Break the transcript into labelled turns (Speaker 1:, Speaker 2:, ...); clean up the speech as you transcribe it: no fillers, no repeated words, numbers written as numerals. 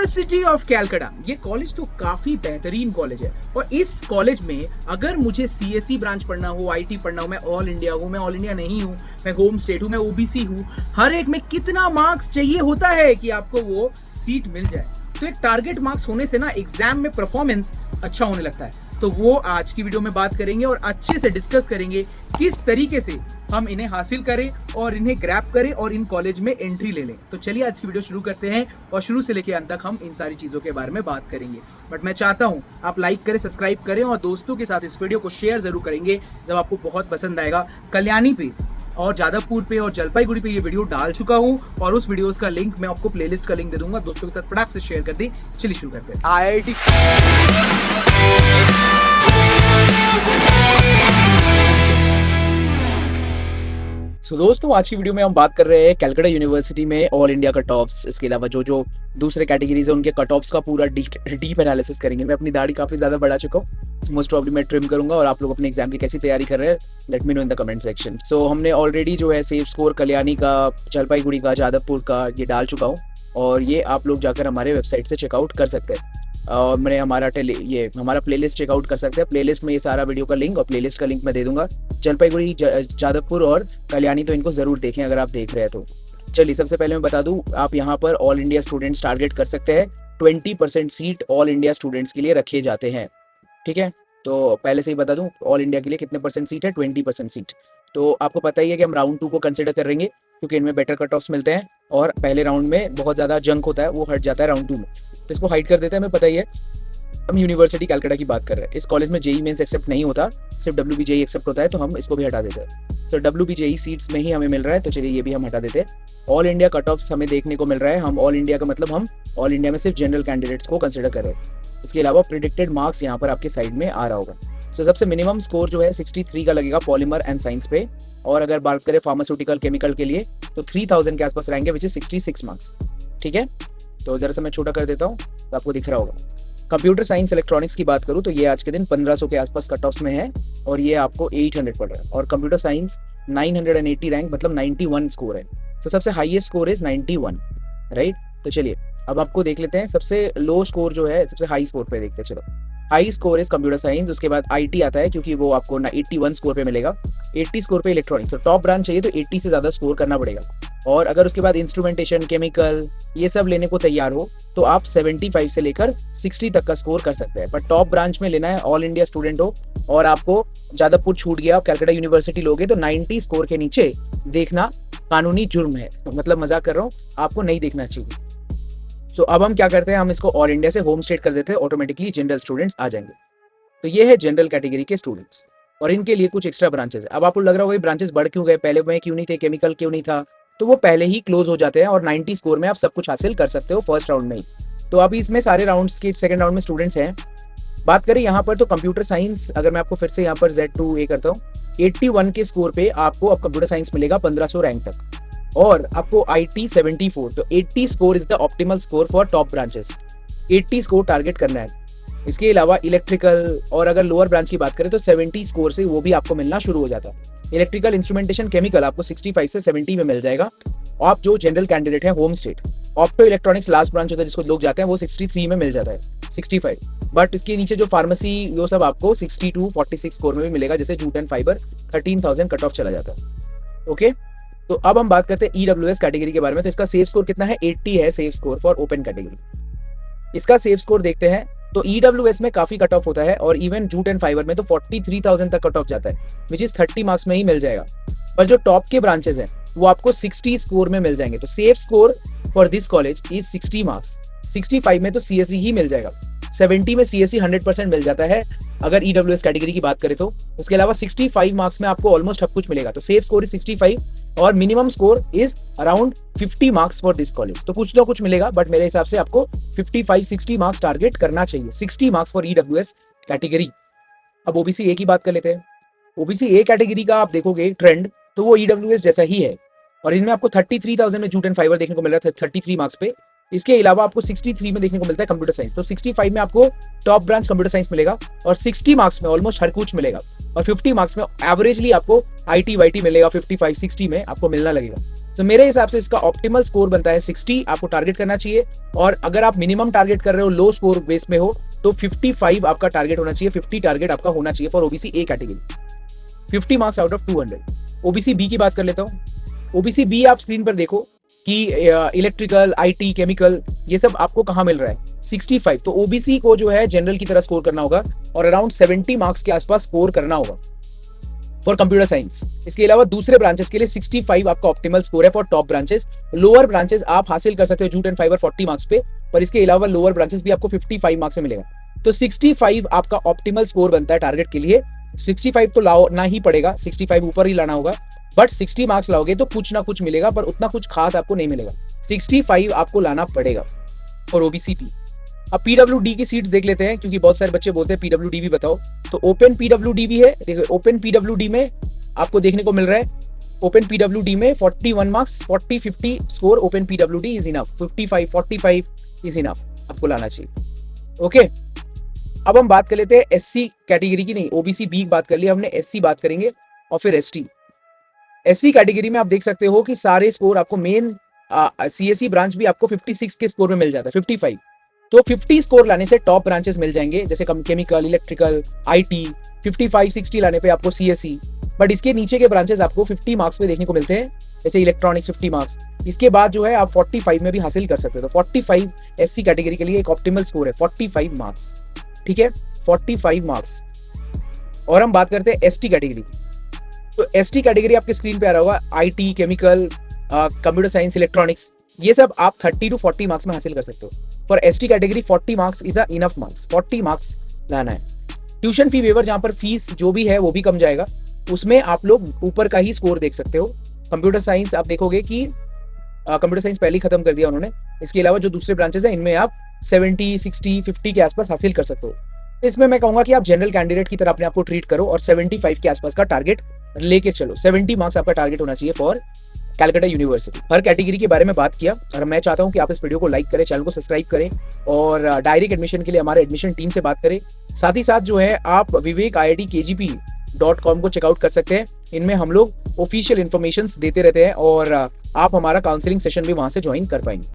Speaker 1: University of Calcutta, ये college तो काफी बेहतरीन कॉलेज है। और इस कॉलेज में अगर मुझे सीएसई ब्रांच पढ़ना हो, आईटी पढ़ना हो, मैं ऑल इंडिया हूँ, मैं ऑल इंडिया नहीं हूँ, मैं होम स्टेट हूँ, मैं ओबीसी हूँ, हर एक में कितना मार्क्स चाहिए होता है कि आपको वो सीट मिल जाए। तो एक टारगेट मार्क्स होने से ना एग्जाम में परफॉर्मेंस अच्छा होने लगता है। तो वो आज की वीडियो में बात करेंगे और अच्छे से डिस्कस करेंगे किस तरीके से हम इन्हें हासिल करें और इन्हें ग्रैब करें और इन कॉलेज में एंट्री ले लें। तो चलिए आज की वीडियो शुरू करते हैं और शुरू से लेकर अंत तक हम इन सारी चीजों के बारे में बात करेंगे। बट मैं चाहता हूं आप लाइक करें, सब्सक्राइब करें और दोस्तों के साथ इस वीडियो को शेयर जरूर करेंगे जब आपको बहुत पसंद आएगा। कल्याणी पे और जादवपुर पे और जलपाईगुड़ी पे ये वीडियो डाल चुका हूँ और उस वीडियोस का लिंक मैं आपको प्लेलिस्ट का लिंक दे दूंगा, दोस्तों के साथ फटाक से शेयर कर दें। चलिए शुरू करते हैं। आईआईटी दोस्तों आज की वीडियो में हम बात कर रहे हैं कैलकाटा यूनिवर्सिटी में ऑल इंडिया कट ऑफ्स, इसके अलावा जो दूसरे कैटेगरीज है उनके कट ऑफ्स का पूरा डीप एनालिसिस करेंगे। मैं अपनी दाढ़ी काफी ज्यादा बढ़ा चुका हूँ, मोस्ट प्रॉब्ली मैं ट्रिम करूंगा। और आप लोग अपने एग्जाम की कैसी तैयारी कर रहे हैं let me know in the comment section. So हमने ऑलरेडी जो है सेफ स्कोर कल्याणी का, जलपाईगुड़ी का, जादवपुर का ये डाल चुका हूँ और ये आप लोग जाकर हमारे वेबसाइट से चेकआउट कर सकते हैं। और मैंने हमारा प्लेलिस्ट चेकआउट कर सकते हैं। प्लेलिस्ट में ये सारा वीडियो का लिंक और प्लेलिस्ट का लिंक मैं दे दूंगा। जलपाईगुड़ी, जादवपुर और कल्याणी तो इनको जरूर देखें अगर आप देख रहे हैं तो। चलिए सबसे पहले मैं बता दूं, आप यहाँ पर ऑल इंडिया स्टूडेंट्स टारगेट कर सकते हैं। 20% सीट ऑल इंडिया स्टूडेंट्स के लिए रखे जाते हैं, ठीक है। तो पहले से ही बता दूं ऑल इंडिया के लिए कितने परसेंट सीट है, 20% सीट। तो आपको पता ही है कि हम राउंड 2 को कंसिडर करेंगे क्योंकि इनमें बेटर कट ऑफ्स मिलते हैं और पहले राउंड में बहुत ज़्यादा जंक होता है, वो हट जाता है राउंड 2 में, तो इसको हाइड कर देते हैं, हमें पता ही है। हम यूनिवर्सिटी कैलकाटा की बात कर रहे हैं। इस कॉलेज में जेई मेंस एक्सेप्ट नहीं होता, सिर्फ WBJE एक्सेप्ट होता है, तो हम इसको भी हटा देते हैं। तो WBJE सीट्स में ही हमें मिल रहा है, तो चलिए ये भी हम हटा देते हैं। ऑल इंडिया कट ऑफ्स हमें देखने को मिल रहा है। हम ऑल इंडिया का मतलब हम ऑल इंडिया में सिर्फ जनरल कैंडिडेट्स को कंसिडर कर रहे हैं। इसके अलावा प्रिडिक्टेड मार्क्स यहाँ पर आपके साइड में आ रहा होगा। तो सबसे मिनिमम स्कोर जो है 63 का लगेगा पॉलीमर एंड साइंस पे। और अगर बात करें फार्मास्यूटिकल केमिकल के लिए तो 3000 के आसपास रहेंगे, विच इज 66 मार्क्स, ठीक है। तो जरा सा मैं छोटा कर देता हूँ तो आपको दिख रहा होगा। कंप्यूटर साइंस इलेक्ट्रॉनिक्स की बात करूँ तो ये आज के दिन 1500 के आसपास कट ऑफ्स में है और ये आपको 800 पड़ रहा है। और कंप्यूटर साइंस 980 रैंक मतलब 91 स्कोर है। तो सबसे हाईएस्ट स्कोर इज 91, राइट। तो चलिए अब आपको देख लेते हैं सबसे लो स्कोर जो है, सबसे हाई स्कोर पे देखते हैं। चलो, high score is computer science, उसके बाद आईटी आता है क्योंकि वो आपको 81 स्कोर पे मिलेगा, 80 स्कोर पे इलेक्ट्रॉनिक्स। तो टॉप ब्रांच चाहिए तो 80 से ज़्यादा स्कोर करना पड़ेगा। और अगर उसके बाद इंस्ट्रूमेंटेशन, केमिकल ये सब लेने को तैयार हो तो आप 75 से लेकर 60 तक का स्कोर कर सकते हैं। पर टॉप ब्रांच में लेना है, ऑल इंडिया स्टूडेंट हो और आपको जादवपुर छूट गया, कैलकाटा यूनिवर्सिटी लोगे तो 90 स्कोर के नीचे देखना कानूनी जुर्म है। मतलब मजाक कर रहा हूँ, आपको नहीं देखना चाहिए। तो अब हम क्या करते हैं, हम इसको ऑल इंडिया से होम स्टेट कर देते हैं, ऑटोमेटिकली जनरल स्टूडेंट्स आ जाएंगे। तो ये है जनरल कैटेगरी के स्टूडेंट्स और इनके लिए कुछ एक्स्ट्रा ब्रांचेस है। अब आपको लग रहा होगा ब्रांचेस बढ़ क्यों गए, पहले में क्यों नहीं थे, केमिकल क्यों नहीं था, तो वो पहले ही क्लोज हो जाते हैं और 90 स्कोर में आप सब कुछ हासिल कर सकते हो फर्स्ट राउंड में ही। तो अभी इसमें सारे राउंड्स के सेकंड राउंड में स्टूडेंट्स हैं। बात करें यहाँ पर तो कंप्यूटर साइंस, अगर मैं आपको फिर से यहाँ पर Z2A करता हूँ, 81 के स्कोर पे आपको अब कंप्यूटर साइंस मिलेगा 1500 रैंक तक। और आपको IT 74, तो 80 score is the optimal score for top branches. 80 score target करना है। इसके अलावा इलेक्ट्रिकल और अगर लोअर ब्रांच की बात करें तो 70 स्कोर से वो भी आपको मिलना शुरू हो जाता है। इलेक्ट्रिकल, इंस्ट्रूमेंटेशन, केमिकल आपको 65 से 70 में मिल जाएगा। आप जो जनरल कैंडिडेट है home state, opto electronics last branch होता है जिसको लोग जाते हैं, वो 63 में मिल जाता है, 65। बट इसके नीचे जो फार्मेसी वो सब आपको 62, 46 स्कोर में भी मिलेगा, जैसे jute and fibre 13,000 cut off चला जाता है, ओके। तो अब हम बात करते हैं EWS कैटेगरी के बारे में। तो इसका सेफ स्कोर कितना है, 80 है safe score for open category. इसका सेफ स्कोर देखते हैं तो EWS में काफी कट ऑफ होता है और इवन जूट एंड फाइबर में तो 43,000 तक कट ऑफ जाता है, विच इज 30 मार्क्स में ही मिल जाएगा। पर जो टॉप के ब्रांचेस हैं वो आपको 60 स्कोर में मिल जाएंगे। तो safe score for this college is 60 marks. 65 में तो CSE ही मिल जाएगा, 70 में CSE 100% मिल जाता है अगर EWS कैटेगरी की बात करें तो। इसके अलावा 65 मार्क्स में आपको ऑलमोस्ट सब कुछ मिलेगा। तो सेफ स्कोर इज 65 और minimum score is around 50 marks for this college. तो कुछ ना कुछ मिलेगा, बट मेरे हिसाब से आपको 55-60 मार्क्स टारगेट करना चाहिए। 60 मार्क्स फॉर EWS कैटेगरी। अब OBC A की बात कर लेते हैं। OBC A कैटेगरी का आप देखोगे ट्रेंड तो वो EWS जैसा ही है और इनमें आपको 33,000 में जूट एंड फाइबर देखने को मिल रहा था 33 मार्क्स पे। इसके अलावा आपको 63 में देखने को मिलता है कंप्यूटर साइंस। तो 65 में आपको टॉप ब्रांच कंप्यूटर साइंस मिलेगा और 60 मार्क्स में ऑलमोस्ट हर कुछ मिलेगा और 50 मार्क्स में एवरेजली आपको IT वाईटी मिलेगा, 55-60 में आपको मिलना लगेगा। तो मेरे हिसाब से इसका ऑप्टिमल स्कोर बनता है 60 आपको टारगेट करना चाहिए, और अगर आप मिनिमम टारगेट कर रहे हो, लो स्कोर बेस में हो, तो 55 आपका टारगेट होना चाहिए, 50 टारगेट आपका होना चाहिए for OBC A category, 50 marks out of 200। OBC B की बात कर लेता हूँ। ओबीसी बी आप स्क्रीन पर देखो कि इलेक्ट्रिकल, आईटी, केमिकल, ये सब आपको कहाँ मिल रहा है, 65। तो ओबीसी को जो है जनरल की तरह स्कोर करना होगा और अराउंड 70 मार्क्स के आसपास स्कोर करना होगा फॉर कंप्यूटर साइंस। इसके अलावा दूसरे ब्रांचेस के लिए 65 आपका ऑप्टिमल स्कोर है for top branches. Lower branches आप हासिल कर सकते हो जूट एंड फाइबर 40 मार्क्स पे, पर इसके अलावा लोअर ब्रांचेस भी आपको 55 मार्क्स में मिलेगा। तो 65 आपका ऑप्टिमल स्कोर बनता है टारगेट के लिए। 65 तो लाना ही पड़ेगा, 65 ऊपर ही लाना होगा, बट 60 मार्क्स लाओगे तो कुछ ना कुछ मिलेगा, पर उतना कुछ खास आपको नहीं मिलेगा। 65 आपको लाना पड़ेगा और ओबीसी पी। अब पीडब्ल्यूडी की सीट्स देख लेते हैं, क्योंकि बहुत सारे बच्चे बोलते हैं पीडब्ल्यूडी भी बताओ। तो ओपन पीडब्ल्यूडी भी है, देखो ओपन पीडब्ल्यूडी में आपको देखने को मिल रहा है, ओपन पीडब्ल्यूडी में 41 marks, 40-50 score open PWD is enough, 55-45 is enough आपको लाना चाहिए। ओके, अब हम बात कर लेते हैं एससी कैटेगरी की, नहीं ओबीसी बी की बात कर लिया हमने, एससी बात करेंगे और फिर एसटी। एससी कैटेगरी में आप देख सकते हो कि सारे स्कोर आपको मेन सीएससी ब्रांच भी आपको 56 के स्कोर में मिल जाता है, 55। तो 50 स्कोर लाने से टॉप ब्रांचेस मिल जाएंगे, जैसे केमिकल, इलेक्ट्रिकल, आईटी। 55-60 लाने पे आपको सीएससी, बट इसके नीचे के ब्रांचेस आपको 50 मार्क्स में देखने को मिलते हैं, जैसे इलेक्ट्रॉनिक्स 50 मार्क्स। इसके बाद जो है आप 45 में भी हासिल कर सकते हो। तो 45 एससी कैटेगरी के लिए एक ऑप्टिमल स्कोर है, 45 मार्क्स, ठीक है, 45 मार्क्स। और हम बात करते हैं एसटी कैटेगरी की। तो एसटी कैटेगरी आपके स्क्रीन पे आ रहा होगा, IT, chemical, computer science, electronics, ये सब आप 30 to 40 मार्क्स में हासिल कर सकते हो। For ST category 40 marks is enough marks, 40 marks लाना है। ट्यूशन फी वेवर, जहां पर फीस जो भी है वो भी कम जाएगा, उसमें आप लोग ऊपर का ही स्कोर देख सकते हो। कंप्यूटर साइंस आप देखोगे कि कंप्यूटर साइंस पहले ही खत्म कर दिया उन्होंने, इसके अलावा जो दूसरे ब्रांचेस हैं इनमें आप 70, 60, 50 के आसपास हासिल कर सकते हो। इसमें मैं कहूंगा कि आप जनरल कैंडिडेट की तरह अपने आप को ट्रीट करो और 75 के आसपास का टारगेट लेके चलो। 70 मार्क्स आपका टारगेट होना चाहिए for Calcutta university. Her category के बारे में बात किया, और मैं चाहता हूं कि आप इस वीडियो को लाइक करें, चैनल को सब्सक्राइब करें, और डायरेक्ट एडमिशन के लिए हमारे एडमिशन टीम से बात करें। साथ ही साथ जो है आप vivek.iitkgp.com को चेकआउट कर सकते हैं। इनमें हम लोग ऑफिशियल इन्फॉर्मेशन देते रहते हैं, और आप हमारा काउंसलिंग सेशन भी वहां से ज्वाइन कर पाएंगे।